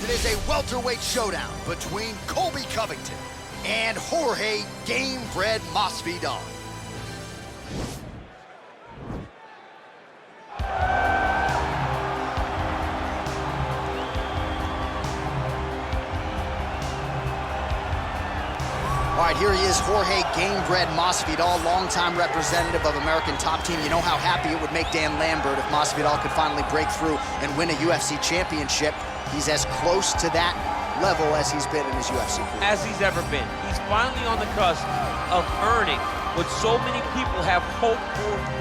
It is a welterweight showdown between Colby Covington and Jorge Gamebred Masvidal. All right, here he is, Jorge Gamebred Masvidal, longtime representative of American Top Team. You know how happy it would make Dan Lambert if Masvidal could finally break through and win a UFC championship. He's as close to that level as he's been in his UFC career. As he's ever been. He's finally on the cusp of earning what so many people have hoped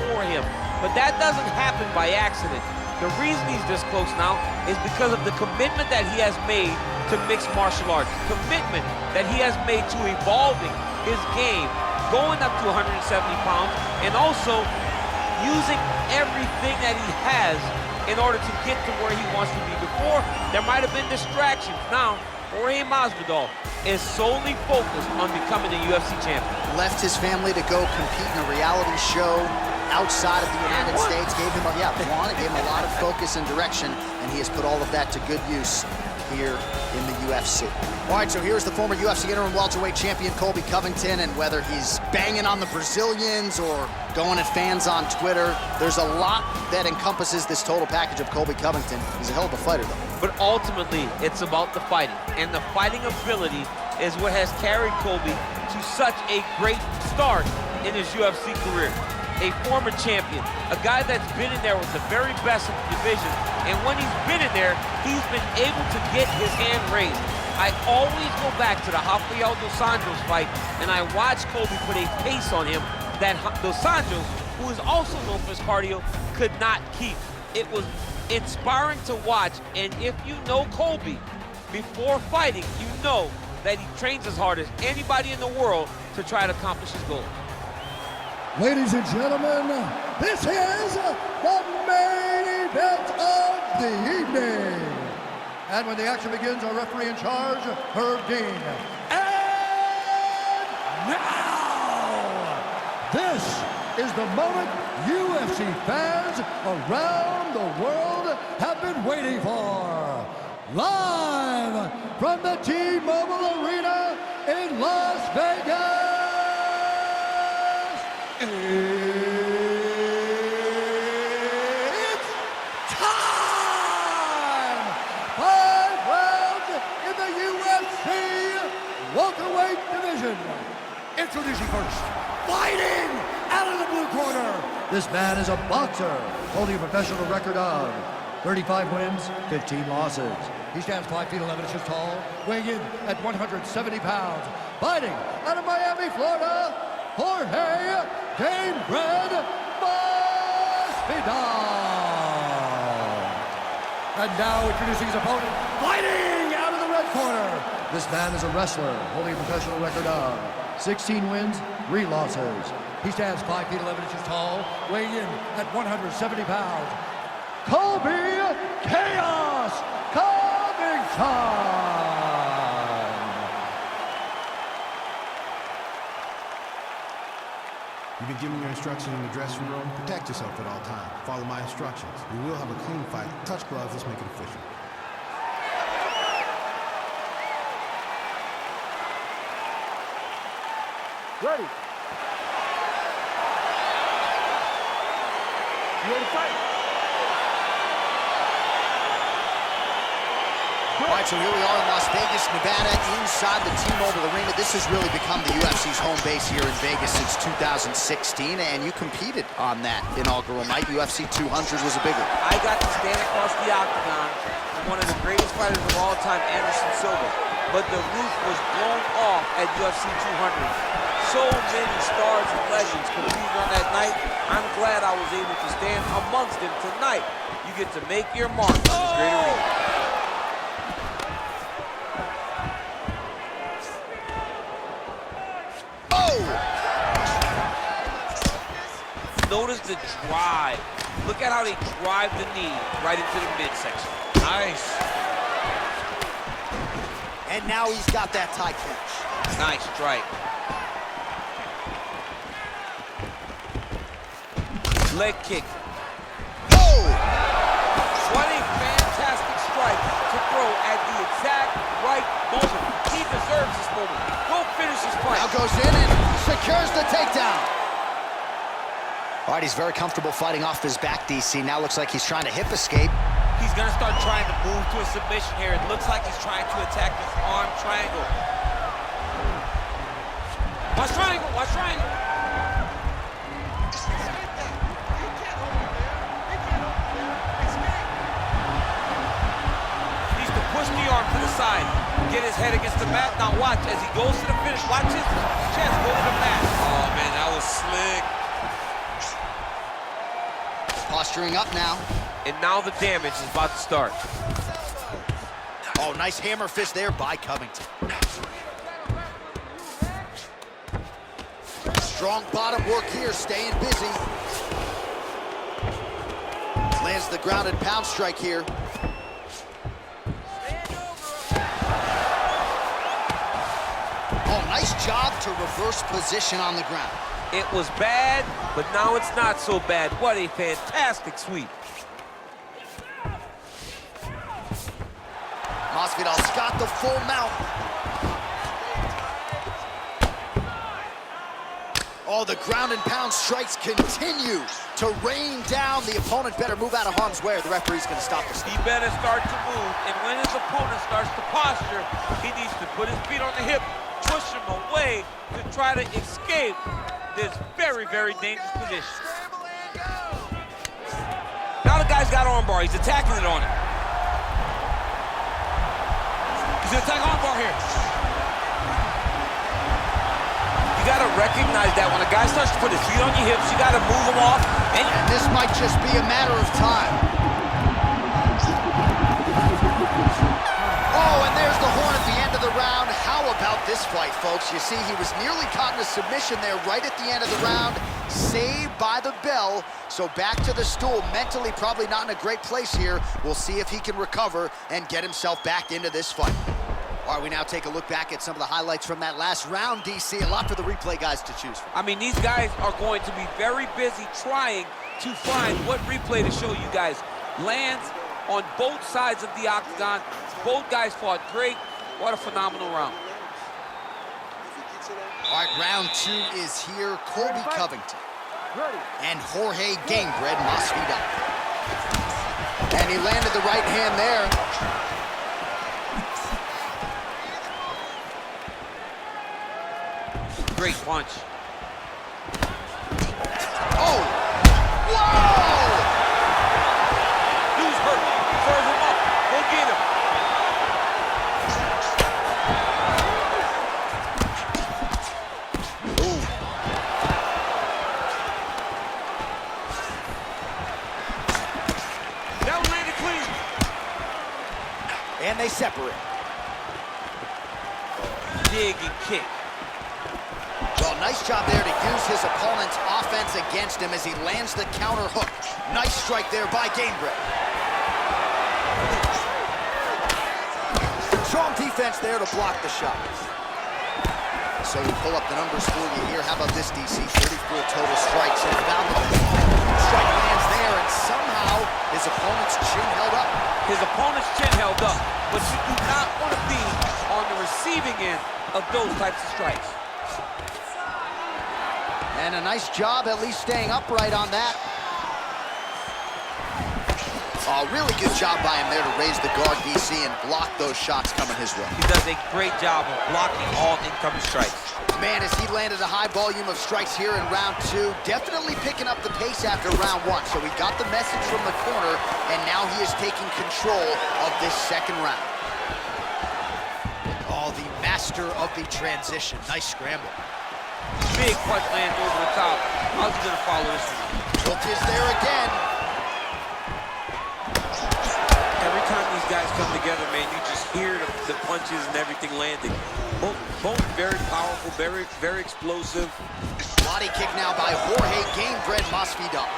for him. But that doesn't happen by accident. The reason he's this close now is because of the commitment that he has made to mixed martial arts, commitment that he has made to evolving his game, going up to 170 pounds, and also using everything that he has in order to get to where he wants to be. Before, there might have been distractions. Now, Jorge Masvidal is solely focused on becoming a UFC champion. Left his family to go compete in a reality show outside of the United States, gave him a lot of focus and direction, and he has put all of that to good use here in the UFC. All right, so here's the former UFC interim welterweight champion Colby Covington, and whether he's banging on the Brazilians or going at fans on Twitter, there's a lot that encompasses this total package of Colby Covington. He's a hell of a fighter, though. But ultimately, it's about the fighting, and the fighting ability is what has carried Colby to such a great start in his UFC career. A former champion, a guy that's been in there with the very best of the division, and when he's been in there, he's been able to get his hand raised. I always go back to the Rafael Dos Anjos fight, and I watch Colby put a pace on him that Dos Anjos, who is also known for his cardio, could not keep. It was inspiring to watch, and if you know Colby before fighting, you know that he trains as hard as anybody in the world to try to accomplish his goal. Ladies and gentlemen, this is the main event of the evening. And when the action begins, our referee in charge, Herb Dean. And now, this is the moment UFC fans around the world have been waiting for. Live from the T-Mobile Arena in Las Vegas. It's time! 5 rounds in the UFC welterweight division. Introducing first, fighting out of the blue corner. This man is a boxer, holding a professional record of 35 wins, 15 losses. He stands 5 feet 11 inches tall, weighing in at 170 pounds. Fighting out of Miami, Florida, Jorge Gamebred Masvidal. And now introducing his opponent, fighting out of the red corner. This man is a wrestler, holding a professional record of 16 wins, 3 losses. He stands 5 feet 11 inches tall, weighing in at 170 pounds. Colby Chaos Covington. You've been given your instructions in the dressing room. Protect yourself at all times. Follow my instructions. We will have a clean fight. Touch gloves. Let's make it official. Ready. You ready to fight? All right, so here we are in Las Vegas, Nevada, inside the T-Mobile Arena. This has really become the UFC's home base here in Vegas since 2016, and you competed on that inaugural night. UFC 200 was a big one. I got to stand across the octagon with one of the greatest fighters of all time, Anderson Silva, but the roof was blown off at UFC 200. So many stars and legends competed on that night. I'm glad I was able to stand amongst them tonight. You get to make your mark in this great arena. Notice the drive. Look at how they drive the knee right into the midsection. Nice. And now he's got that tie clinch. Nice strike. Leg kick. Oh! What a fantastic strike to throw throw at the exact right moment. He deserves this moment. Go finish his fight. Now goes in and secures the takedown. All right, he's very comfortable fighting off his back, DC. Now looks like he's trying to hip escape. He's gonna start trying to move to a submission here. It looks like he's trying to attack this arm triangle. Watch triangle, watch triangle. Needs to push the arm to the side. Get his head against the mat. Now watch as he goes to the finish. Watch his chest go to the mat. Oh man, that was slick. Posturing up now. And now the damage is about to start. Oh, nice hammer fist there by Covington. Strong bottom work here, staying busy. Lands the grounded pound strike here. Oh, nice job to reverse position on the ground. It was bad, but now it's not so bad. What a fantastic sweep. Masvidal's got the full mount. Oh, the ground and pound strikes continue to rain down. The opponent better move out of harm's way or the referee's going to stop the He better start to move, and when his opponent starts to posture, he needs to put his feet on the hip, push him away to try to escape this very, very dangerous position. Now the guy's got armbar. He's attacking it on him. He's gonna attack armbar here. You gotta recognize that when a guy starts to put his feet on your hips, you gotta move him off. And this might just be a matter of time. Oh, and there's the horn at the end of the round. How about this fight, folks? You see, he was nearly caught in a submission there right at the end of the round. Saved by the bell. So back to the stool. Mentally probably not in a great place here. We'll see if he can recover and get himself back into this fight. All right, we now take a look back at some of the highlights from that last round, DC. A lot for the replay guys to choose from. I mean, these guys are going to be very busy trying to find what replay to show you guys. Lands on both sides of the octagon. Both guys fought great. What a phenomenal round. All right, round two is here. Colby Covington and Jorge Masvidal. And he landed the right hand there. Great punch. Oh! Whoa! Dude's hurt. Serve him up. Go get him. Ooh. That one landed clean. And they separate. Dig and kick. Well, nice job there to use his opponent's offense against him as he lands the counter hook. Nice strike there by Gamebred. Strong defense there to block the shot. So we pull up the numbers for you here. How about this, DC? 34 total strikes. And found the strike lands there, and somehow his opponent's chin held up. His opponent's chin held up, but you do not want to be on the receiving end of those types of strikes. And a nice job at least staying upright on that. Oh, really good job by him there to raise the guard, DC, and block those shots coming his way. He does a great job of blocking all incoming strikes. Man, as he landed a high volume of strikes here in round two, definitely picking up the pace after round one. So he got the message from the corner, and now he is taking control of this second round. Oh, the master of the transition. Nice scramble. Big punch lands over the top. How's he gonna follow this one? Hook is there again. Every time these guys come together, man, you just hear the punches and everything landing. Both very powerful, very, very explosive. Body kick now by Jorge Gamebred Masvidal.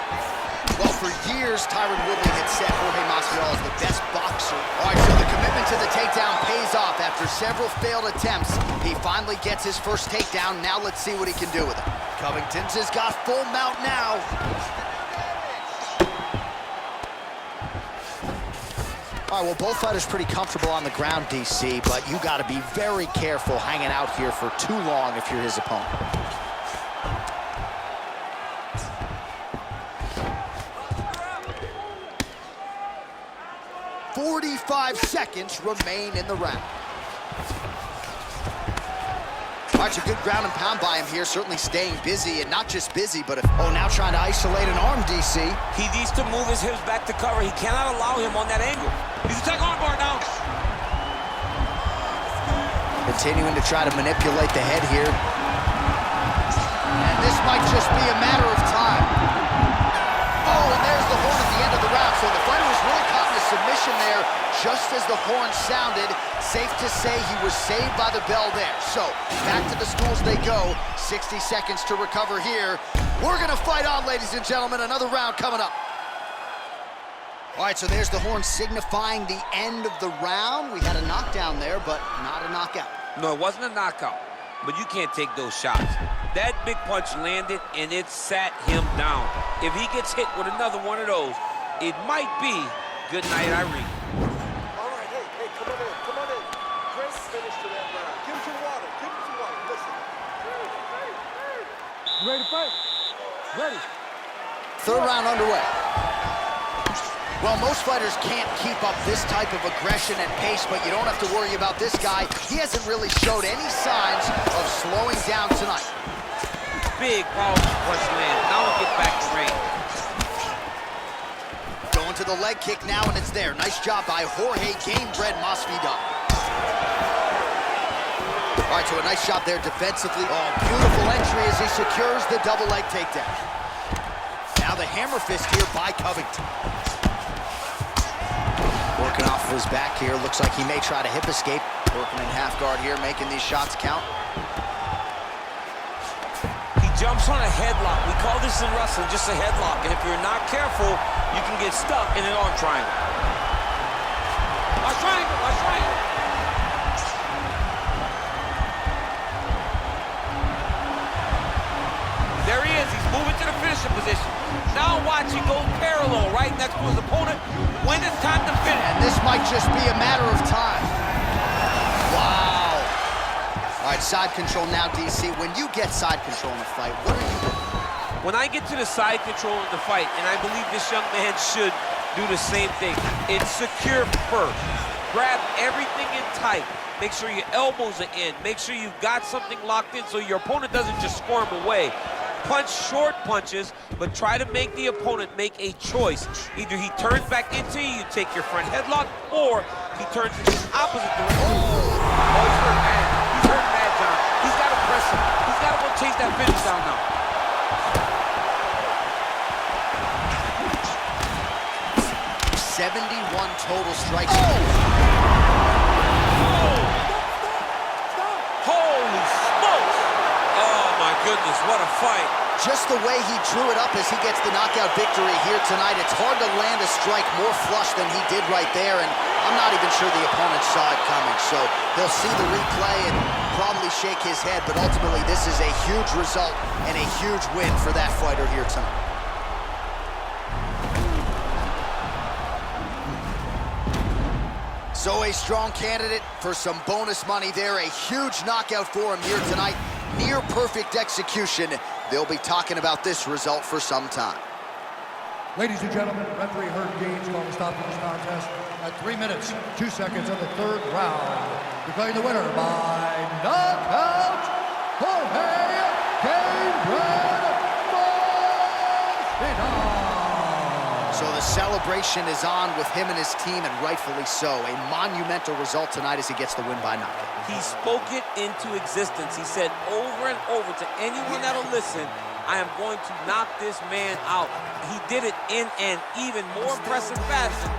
Well, for years, Tyron Woodley had said Jorge Masvidal is the best boxer. All right, so the commitment to the takedown pays off. After several failed attempts, he finally gets his first takedown. Now let's see what he can do with it. Covington's has got full mount now. All All right, well, both fighters pretty comfortable on the ground, DC, but you got to be very careful hanging out here for too long if you're his opponent. 45 seconds remain in the round. All right, a good ground and pound by him here, certainly staying busy, and not just busy, but now trying to isolate an arm, DC. He needs to move his hips back to cover. He cannot allow him on that angle. He's a take arm bar now. Continuing to try to manipulate the head here. And this might just be a matter of time. Oh, and there's the horn at the end of the round. So the fighter was really caught in a submission there just as the horn sounded. Safe to say he was saved by the bell there. So back to the stools they go. 60 seconds to recover here. We're gonna fight on, ladies and gentlemen. Another round coming up. All right, so there's the horn signifying the end of the round. We had a knockdown there, but not a knockout. No, it wasn't a knockout, but you can't take those shots. That big punch landed, and it sat him down. If he gets hit with another one of those, it might be good night, Irene. All right, hey, come on in. Great finish to that round. Give him some water, listen. You ready to fight? Ready. Third round underway. Well, most fighters can't keep up this type of aggression and pace, but you don't have to worry about this guy. He hasn't really showed any signs of slowing down tonight. Big powerful punch land. Now we'll get back to range. Going to the leg kick now, and it's there. Nice job by Jorge Masvidal. All right, so a nice shot there defensively. Oh, beautiful entry as he secures the double leg takedown. Now the hammer fist here by Covington. Working off of his back here. Looks like he may try to hip escape. Working in half guard here, making these shots count. He jumps on a headlock. We call this in wrestling just a headlock. And if you're not careful, you can get stuck in an arm triangle. Arm triangle, arm triangle. There he is. He's moving to the finishing position. Now watch, he goes parallel right next to his opponent when it's time to finish. And this might just be a matter of time. Wow. All right, side control now, DC. When you get side control in a fight, what are you doing? When I get to the side control in the fight, and I believe this young man should do the same thing, it's secure first. Grab everything in tight. Make sure your elbows are in. Make sure you've got something locked in so your opponent doesn't just squirm away. Punch short punches, but try to make the opponent make a choice. Either he turns back into you, take your front headlock, or he turns in the opposite direction. Oh, he's hurt bad. He's hurt bad, John. He's got to press him. He's got to go chase that finish down now. '71 total strikes. Holy smokes! Oh, my goodness, what a fight. Just the way he drew it up as he gets the knockout victory here tonight, it's hard to land a strike more flush than he did right there, and I'm not even sure the opponent saw it coming, so he'll see the replay and probably shake his head, but ultimately this is a huge result and a huge win for that fighter here tonight. So a strong candidate for some bonus money there, a huge knockout for him here tonight. Near perfect execution. They'll be talking about this result for some time. Ladies and gentlemen, referee Herb Gaines called a stop to this contest at 3 minutes, 2 seconds of the third round. Declaring the winner by knockout, Jorge Masvidal. So the celebration is on with him and his team, and rightfully so. A monumental result tonight as he gets the win by knockout. He spoke it into existence. He said over and over to anyone that'll listen, I am going to knock this man out. He did it in an even more impressive fashion